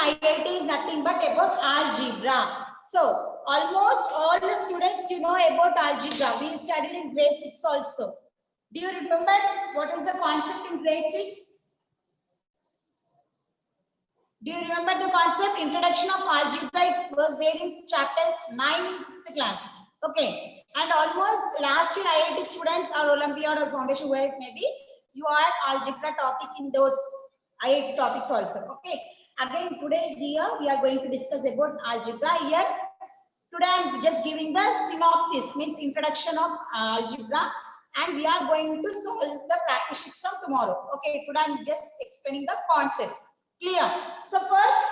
IIT is nothing but about algebra. So almost all the students you know about algebra. We studied in grade 6 also. Do you remember what is the concept in grade 6? Do you remember the concept? Introduction of algebra, it was there in chapter 9 in 6th class. Okay. And almost last year IIT students or Olympiad or foundation, where it may be, you are algebra topic in those IIT topics also. Okay. Again, today here we are going to discuss about algebra. Here today I am just giving the synopsis, means introduction of algebra, and we are going to solve the practice sheets from tomorrow. Okay. Today I am just explaining the concept. Clear? So first,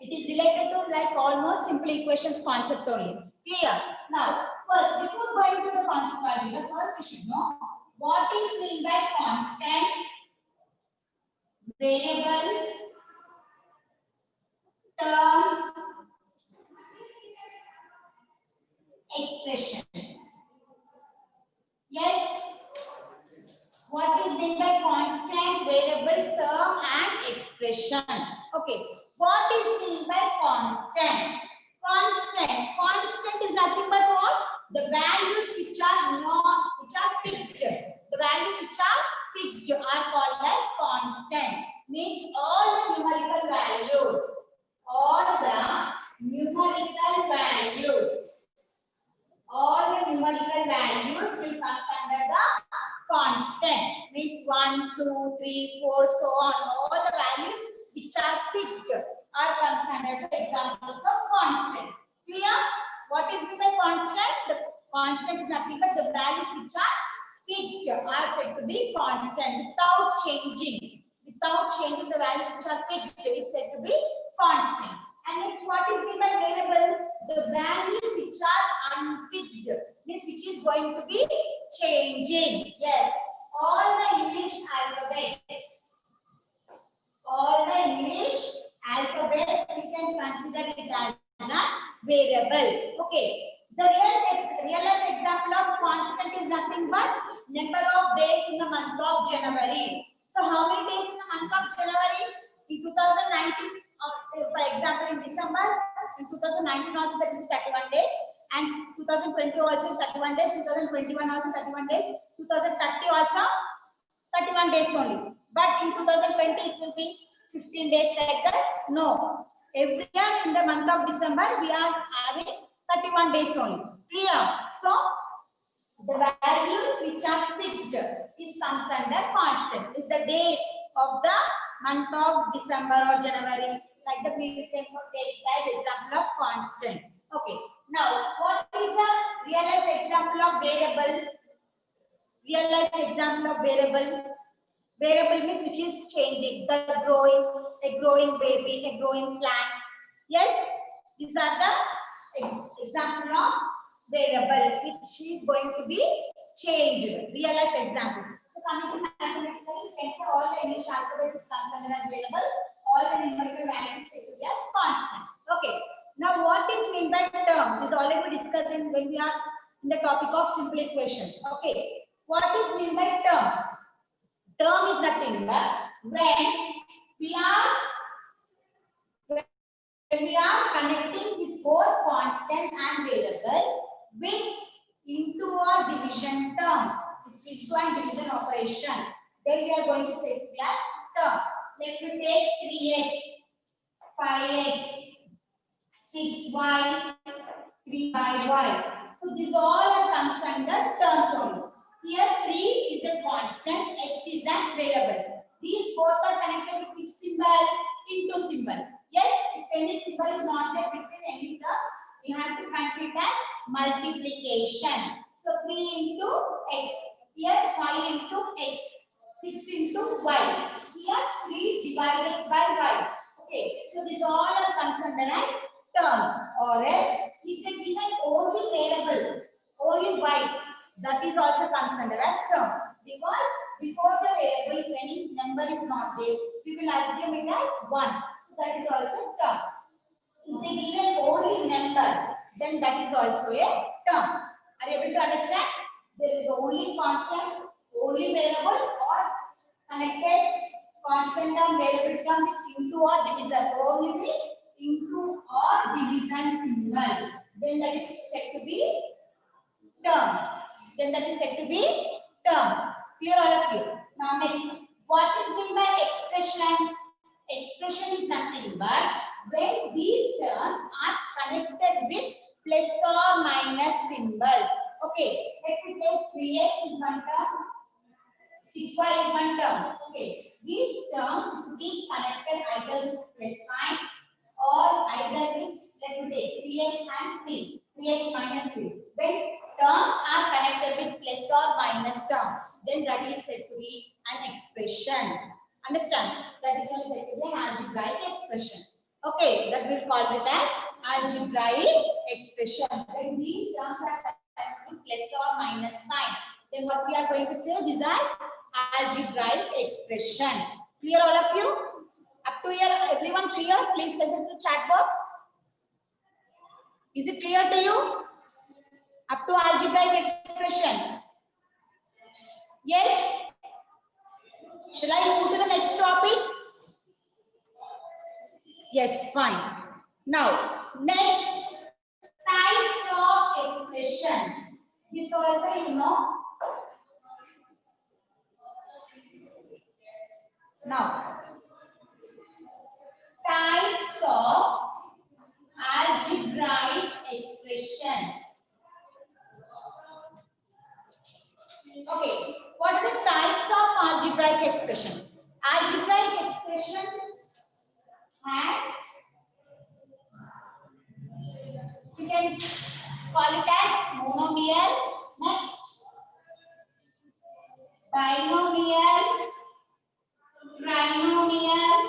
it is related to like almost simple equations concept only. Clear? Now, first, before going to the concept algebra, first you should know what is meant by constant, variable, term, expression. Yes? What is meant by constant, variable, term and expression? Okay. What is meant by constant? Constant is nothing but what? The values which are fixed. The values which are fixed are called as constant. Means all the numerical values. All the numerical values. All the numerical values will come under the constant. Means 1, 2, 3, 4, so on. All the values which are fixed are considered examples of constant. Clear? What is meant by constant? The constant is nothing but the values which are fixed are said to be constant without changing. Without changing the values which are fixed, it is said to be constant. And next, what is meant by variable? The values which are unfixed, means which is going to be changing. Yes, all the English alphabets. All the English alphabets, we can consider it as a variable. Okay. The real life example of constant is nothing but number of days in the month of January. So how many days in the month of January? In 2019, for example, in December, in 2019 also that will be 31 days, and 2020 also 31 days, 2021 also 31 days, 2030 also 31 days only. But in 2020 it will be 15 days like that. No. Every year in the month of December we are having 31 days only. Clear? So the values which are fixed is comes under constant. Is the days of the month of December or January, like the we can take as example of constant. Okay. Now, what is a real life example of variable? Real life example of variable. Variable means which is changing. The a growing baby, a growing plant. Yes, these are the example of variable which is going to be changed. Real life example. So coming to mathematical, you can say all the English alphabet is considered as variable. All the numerical values is taken as constant. Okay. Now, what is meant by term? This already discussed when we are in the topic of simple equations. Okay. What is meant by term? Term is nothing but when we are connecting this both constant and variable with into or division term. It's into and division operation. Then we are going to say it as term. Let me take 3x, 5x, 6y, 3y. So these all comes under terms only. Here 3 is a constant, x is a variable. These both are connected with which symbol? Into symbol. Yes, if any symbol is not there between any term, you have to consider it as multiplication. So 3 into x. Here 5 into x. 6 into y. Here 3 divided by y. Okay, so these all are considered as terms. Or else, if they given only variable, only y, that is also considered as term. Because before the variable, if any number is not there, we will assume it as 1. So that is also term. If they given only number, then that is also a term. Are you able to understand? There is only constant, only variable, or connected constant term, variable term with into or divisor. Rho is the into or division symbol. Then that is said to be term. Then that is said to be term. Clear all of you? Now next, what is meant by expression? Expression is nothing but when these terms are connected with plus or minus symbol. Okay, let me take 3x is one term, 6y is one term. Okay, these terms is connected either with plus sign or either with, let me take 3x and 3, 3x minus 3. When terms are connected with plus or minus term, then that is said to be an expression. Understand? That is only said to be an algebraic expression. Okay, that we'll call it as algebraic expression. When these terms are connected with plus or minus sign, then what we are going to say this as algebraic expression. Clear all of you? Up to here, everyone clear? Please listen to chat box. Is it clear to you? Up to algebraic expression. Yes? Shall I move to the next topic? Yes, fine. Now, next, types of expressions. This also you know. Now, types of algebraic expressions. Okay, what are the types of algebraic expression? Algebraic expressions have, you can call it as monomial, next binomial, trinomial.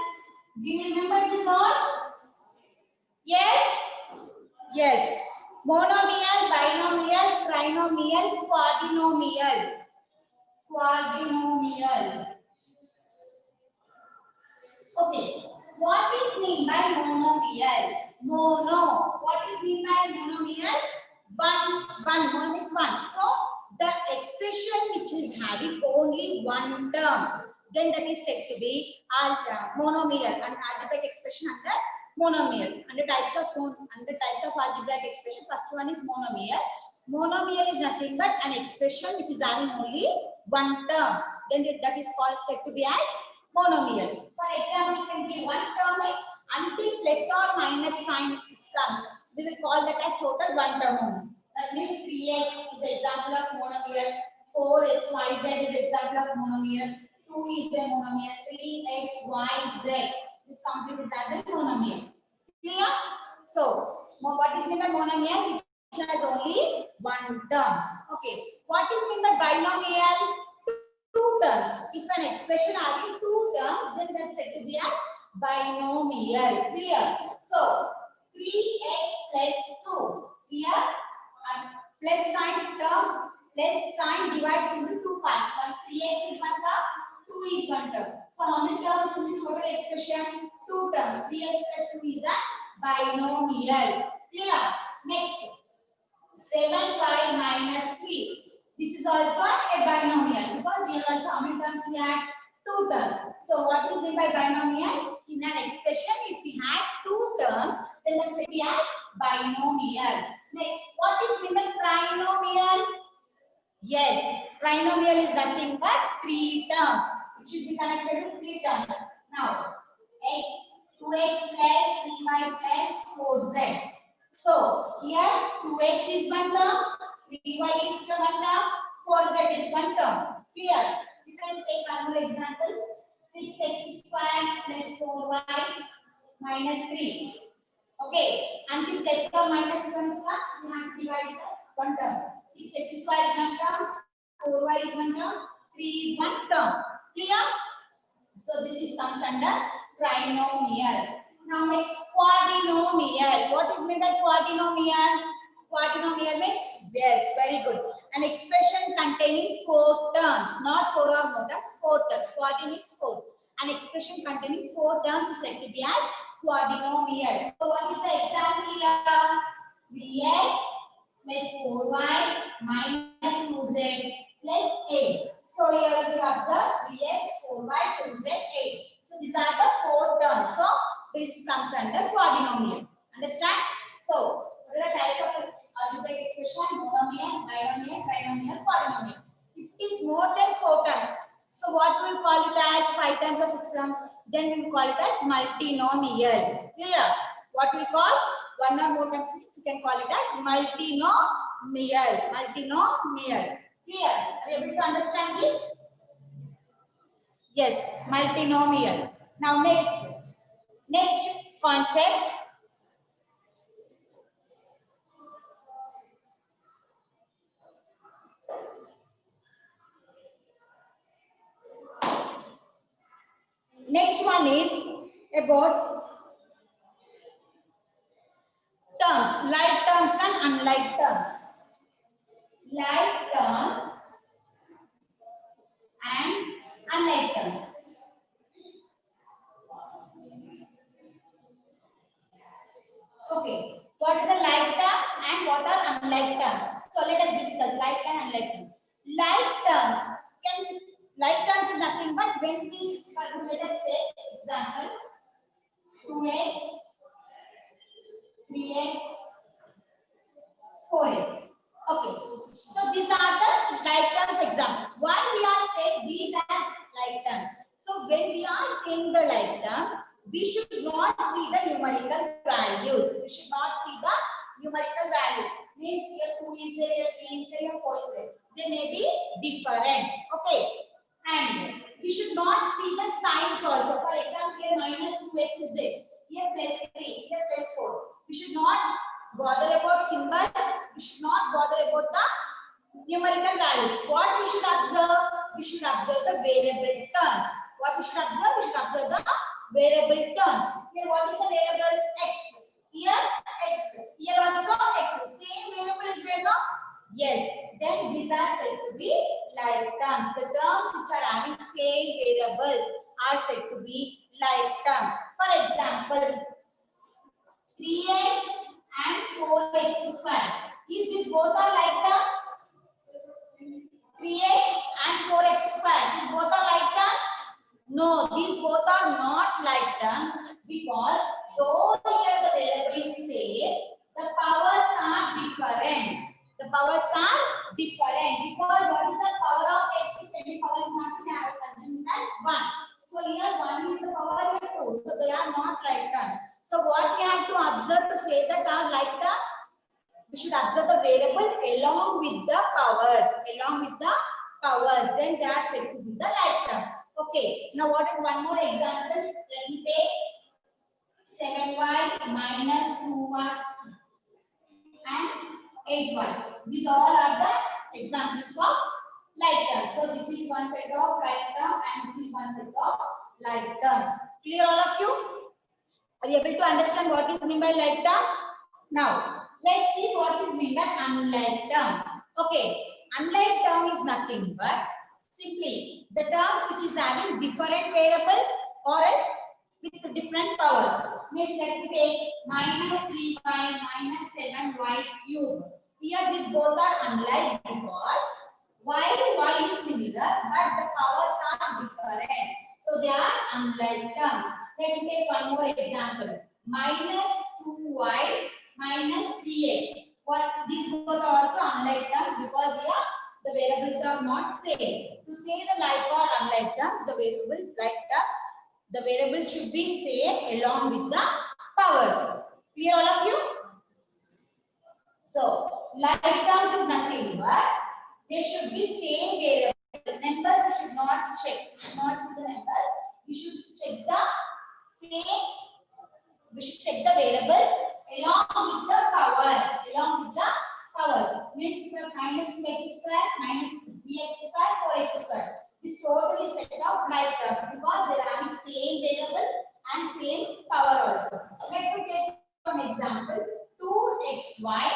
Do you remember this all? Yes? Yes. Monomial, binomial, trinomial, quadrinomial. Quadrinomial. Okay. What is mean by monomial? Mono. What is mean by monomial? One. Mono means one. So the expression which is having only one term, then that is said to be monomial, and algebraic expression under monomial. Under types of algebraic expression, first one is monomial. Monomial is nothing but an expression which is having only one term. Then that is called said to be as monomial. For example, it can be one term is until plus or minus sign comes. We will call that as total one term only. That means 3x is example of monomial, 4xyz is example of monomial, 2 is a monomial, 3xyz. This complete is as a monomial. Clear? So, what is meant by monomial? Which has only one term. Okay. What is meant by binomial? Two terms. If an expression having two terms, then that's said to be as binomial. Clear? So, 3x plus 2. Here, plus sign term, plus sign divides into two parts. One 3x is one term, 2 is one term. So, how many terms in this total expression? Two terms. 3x plus 2 is a binomial. Clear? Next, 7y minus 3. This is also a binomial because here also how many terms we had? Two terms. So what is meant by binomial? In an expression, if we have two terms, then let's say we have binomial. Next, what is meant by trinomial? Yes, trinomial is nothing but three terms. It should be connected with three terms. Now, x, 2x plus 3y plus 4z. So here 2x is one term, 3y is one term, 4z is one term. Clear? You can take another example. 6x square plus 4y minus 3. Okay. Until plus or minus is one term, we have to divide as one term. 6x square is one term, 4y is one term, 3 is one term. Clear? So this is comes under trinomial. Now next, quadrinomial. What is meant by quadrinomial? Quadrinomial means, yes, very good. An expression containing four terms, not four or more terms, four terms. Quadri means four. An expression containing four terms is said to be as quadrinomial. So what is the example here? 3x plus 4y minus 2z plus 8. So here you observe 3x, 4y, 2z, 8. So these are the four terms. So this comes under polynomial. Understand? So, what are the types of algebraic expression? Monomial, binomial, trinomial, polynomial. If it is more than 4 terms, so what we will call it as 5 times or 6 terms? Then we will call it as multinomial. Clear? What we call 1 or more terms, we can call it as multinomial. Multinomial. Clear? Are you able to understand this? Yes, multinomial. Now next concept. Next one is about terms, like terms and unlike terms. Like terms and unlike terms. Okay, what are the like terms and what are unlike terms? So let us discuss like and unlike terms. Like terms is nothing but when we, let us take examples, 2x, 3x, 4x. Okay, so these are the like terms example. Why we are saying these as like terms? So when we are saying the like terms, we should not see the numerical values. We should not see the numerical values. Means here 2 is there, here 3 is there, here 4 is there. They may be different. Okay. And we should not see the signs also. For example, here minus 2x is there. Here plus 3, here plus 4. We should not bother about symbols. We should not bother about the numerical values. What we should observe? We should observe the variable terms. What we should observe? We should observe the variable terms. Here what is a variable? X. Here x. Here also x. Same variable is there, no? Yes. Then these are said to be like terms. The terms which are having same variables are said to be like terms. For example, 3x and 4x square. Is this both are like terms? 3x and 4x square. These both are like terms? No, these both are not like terms because though here the variables say the powers are different. The powers are different because what is the power of x? If any power is not assumed as 1. So here 1 is the power, here 2. So they are not like terms. So what we have to observe to say that are like terms? We should observe the variable along with the powers. Along with the powers. Then they are said to be the like terms. Okay. Now what is one more example? Let me take 7y minus 2y and 8y. These all are the examples of like terms. So this is one set of like term and this is one set of like terms. Clear all of you? Are you able to understand what is meant by like term? Now, let's see what is meant by unlike term. Okay, unlike term is nothing but simply the terms which is having different variables or else with different powers. Means let me take minus 3y minus 7y cube. Here these both are unlike because y is similar but the powers are different. So they are unlike terms. Let me take one more example. Minus 2y minus 3x. What these both are also unlike terms because here the variables are not same. To say the like or unlike terms, the variables like terms, the variables should be same along with the powers. Clear all of you? So like terms is nothing but they should be same variable. The numbers you should not check. You should not see the numbers. You should check the same. We should check the variable along with the powers. Along with the powers. Means minus 2x square minus 3x square 4x square. This total is set of like terms because they are having same variable and same power also. Let me take an example. 2xy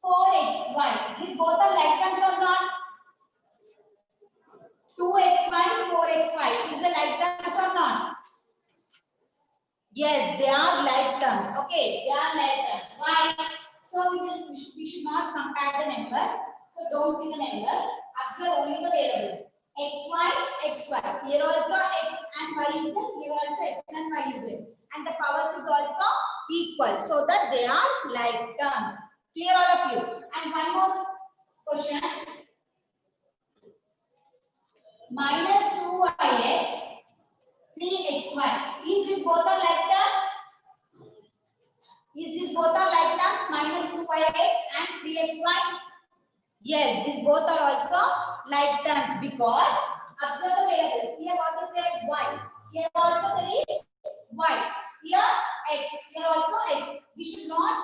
4xy. These both are like terms or not? 2xy, 4xy. Is it like terms or not? Yes, they are like terms. Okay, they are like terms. Why? So we should not compare the numbers. So don't see the numbers. Observe only the variables. xy. Here also x and y is there, here also x and y is there. And the powers is also equal, so that they are like terms. Clear all of you? And one more question. Minus 2yx, 3xy. Is this both are like terms? Is this both are like terms? Minus 2yx and 3xy? Yes, these both are also like terms because observe the variables. Here what is there? Y. Here also there is y. Here x. Here also x. We should not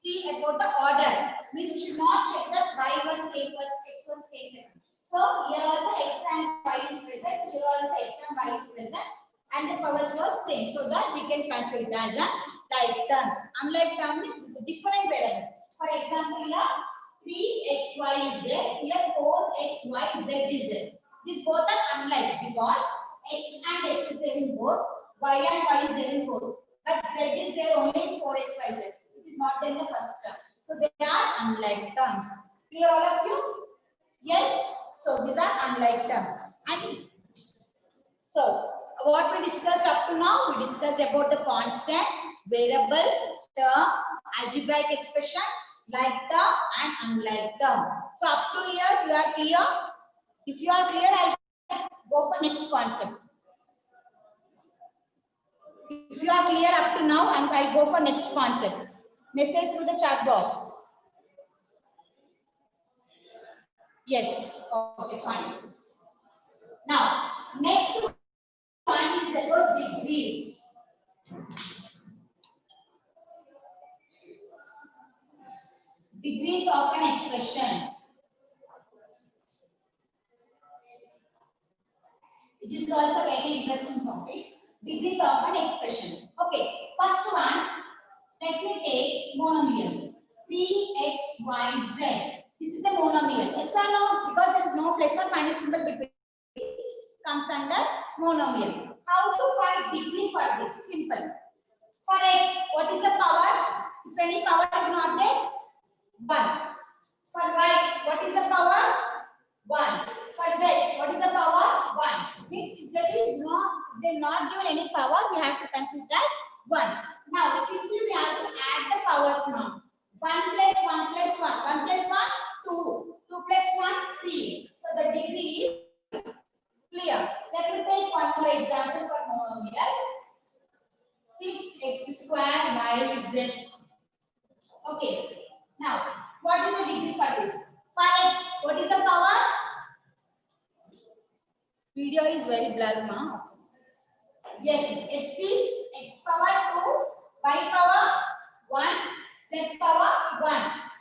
see about the order. Means we should not check that y was a first, x was a second. So here also x and y is present. Here also x and y is present. And the powers was same. So that we can consider it as a like terms. Unlike term means different variables. For example, here 3xy is there, here 4xyz is there. These both are unlike because x and x is there in both, y and y is there in both. But z is there only in 4xyz. It is not there in the first term. So they are unlike terms. Clear all of you? Yes? So these are unlike terms. And so what we discussed up to now, we discussed about the constant, variable, term, algebraic expression, like term and unlike term. So up to here you are clear? If you are clear, I'll go for next concept. If you are clear up to now, and I'll go for next concept. Message through the chat box. Yes. Okay, fine. Now, next one is about degrees. Degrees of an expression. It is also very interesting topic. Degrees of an expression. Okay, first one, let me take monomial. 3xyz. This is a monomial. Yes or no? Because there is no plus or minus symbol between. Comes under monomial. How to find degree for this? Simple. For x, what is the power? If any power is not there, 1. For y, what is the power? 1. For z, what is the power? 1. Means if there is no, they not given any power, we have to consider as 1. Now, simply we have to add the powers now. 1 plus 1 plus 1. 1 plus 1, 2. 2 plus 1, 3. So the degree is clear. Let me take one more example for monomial. 6x square y z. Okay. Now, what is the degree for this? For x, what is the power? Video is very blurred now. Yes, x is x power 2, y power 1, z power 1.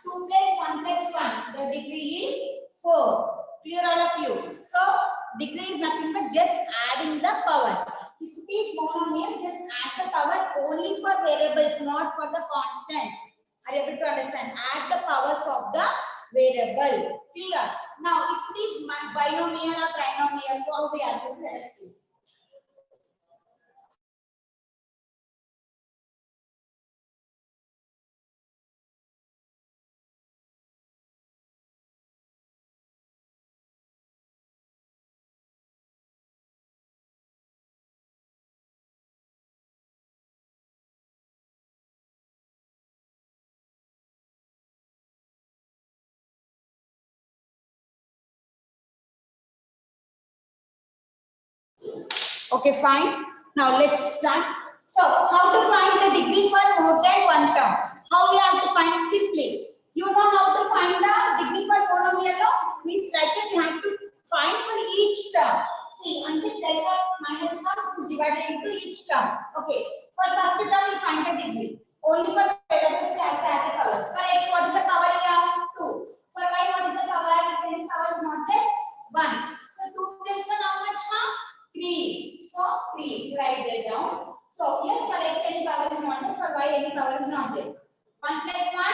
2 plus 1 plus 1. The degree is 4. Clear all of you? So, degree is nothing but just adding the powers. If it is monomial, just add the powers only for variables, not for the constant. Are you able to understand? Add the powers of the variable. Clear? Now, if it is binomial or trinomial, how we are going to let us see. Okay, fine. Now let's start. So, how to find the degree for more than one term? How we have to find simply? You know how to find the degree for monomial? No? Means like that we have to find for each term. See, until plus or minus term is divided into each term. Okay. For first term, we find the degree. Only for variables we have to add the powers. For x, what is the power here? 2. For y, what is the power? If any power is not there, 1. So 2 plus 1, how much? 3. So 3. Write that down. So here for x any power is not there. For y any power is not there. 1 plus 1,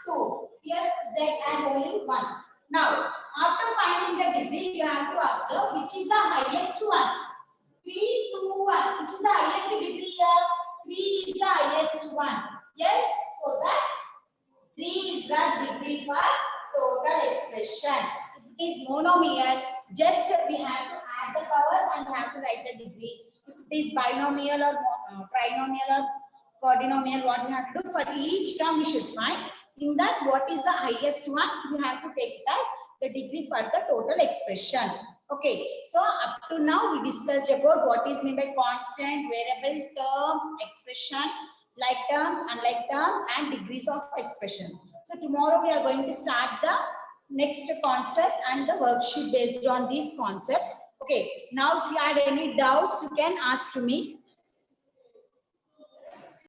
2. Here z has only 1. Now after finding the degree, you have to observe which is the highest one. 3, 2, 1. Which is the highest degree here? 3 is the highest one. Yes. So that 3 is the degree for total expression. If it is monomial, just we have to add the powers and have to write the degree. If it is binomial or trinomial or quadrinomial, what we have to do for each term we should find. In that, what is the highest one? We have to take it as the degree for the total expression. Okay, so up to now we discussed about what is meant by constant, variable, term, expression, like terms, unlike terms, and degrees of expressions. So tomorrow we are going to start the next concept and the worksheet based on these concepts. Okay, now if you had any doubts, you can ask to me.